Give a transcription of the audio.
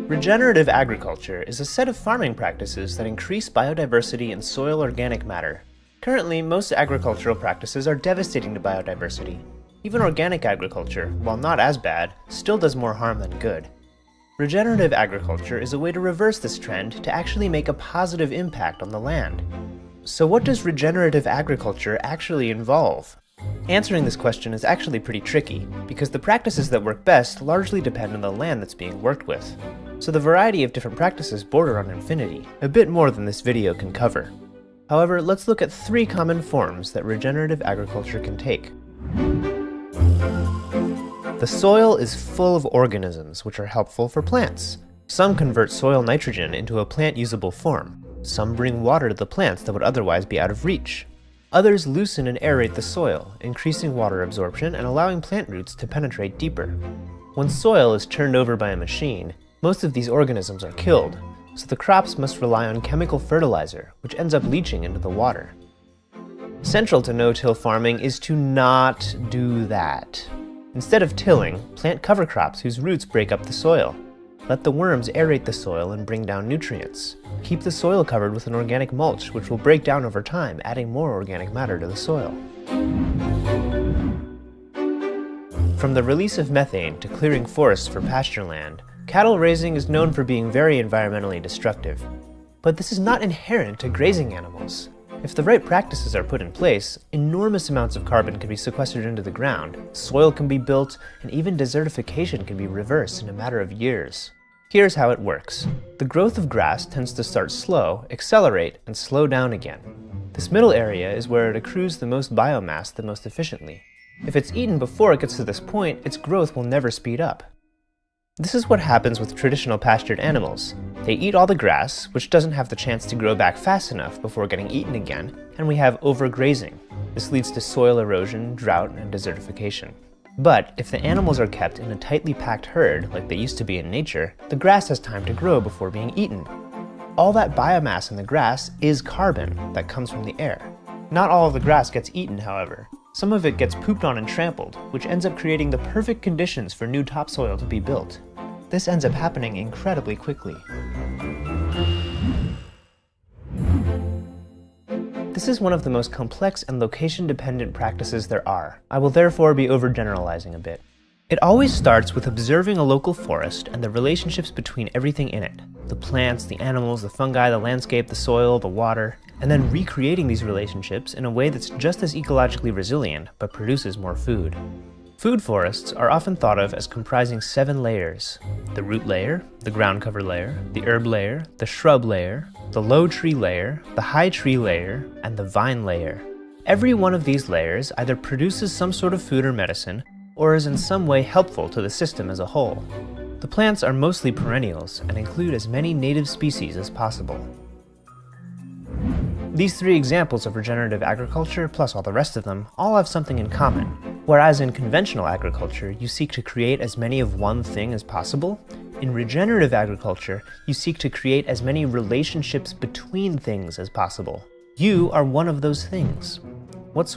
Regenerative agriculture is a set of farming practices that increase biodiversity and soil organic matter. Currently, most agricultural practices are devastating to biodiversity. Even organic agriculture, while not as bad, still does more harm than good. Regenerative agriculture is a way to reverse this trend to actually make a positive impact on the land. So what does regenerative agriculture actually involve? Answering this question is actually pretty tricky, because the practices that work best largely depend on the land that's being worked with. So the variety of different practices border on infinity, a bit more than this video can cover. However, let's look at 3 common forms that regenerative agriculture can take. The soil is full of organisms which are helpful for plants. Some convert soil nitrogen into a plant-usable form. Some bring water to the plants that would otherwise be out of reach. Others loosen and aerate the soil, increasing water absorption and allowing plant roots to penetrate deeper. When soil is turned over by a machine, most of these organisms are killed, so the crops must rely on chemical fertilizer, which ends up leaching into the water. Central to no-till farming is to not do that. Instead of tilling, plant cover crops whose roots break up the soil. Let the worms aerate the soil and bring down nutrients. Keep the soil covered with an organic mulch, which will break down over time, adding more organic matter to the soil. From the release of methane to clearing forests for pasture land, cattle raising is known for being very environmentally destructive. But this is not inherent to grazing animals. If the right practices are put in place, enormous amounts of carbon can be sequestered into the ground, soil can be built, and even desertification can be reversed in a matter of years. Here's how it works. The growth of grass tends to start slow, accelerate, and slow down again. This middle area is where it accrues the most biomass the most efficiently. If it's eaten before it gets to this point, its growth will never speed up. This is what happens with traditional pastured animals. They eat all the grass, which doesn't have the chance to grow back fast enough before getting eaten again, and we have overgrazing. This leads to soil erosion, drought, and desertification. But if the animals are kept in a tightly packed herd, like they used to be in nature, the grass has time to grow before being eaten. All that biomass in the grass is carbon that comes from the air. Not all of the grass gets eaten, however. Some of it gets pooped on and trampled, which ends up creating the perfect conditions for new topsoil to be built. This ends up happening incredibly quickly. This is one of the most complex and location-dependent practices there are. I will therefore be overgeneralizing a bit. It always starts with observing a local forest and the relationships between everything in it. The plants, the animals, the fungi, the landscape, the soil, the water, and then recreating these relationships in a way that's just as ecologically resilient, but produces more food. Food forests are often thought of as comprising 7 layers: the root layer, the ground cover layer, the herb layer, the shrub layer, the low tree layer, the high tree layer, and the vine layer. Every one of these layers either produces some sort of food or medicine, or is in some way helpful to the system as a whole. The plants are mostly perennials and include as many native species as possible. These 3 examples of regenerative agriculture, plus all the rest of them, all have something in common. Whereas in conventional agriculture, you seek to create as many of one thing as possible, in regenerative agriculture, you seek to create as many relationships between things as possible. You are one of those things. What sort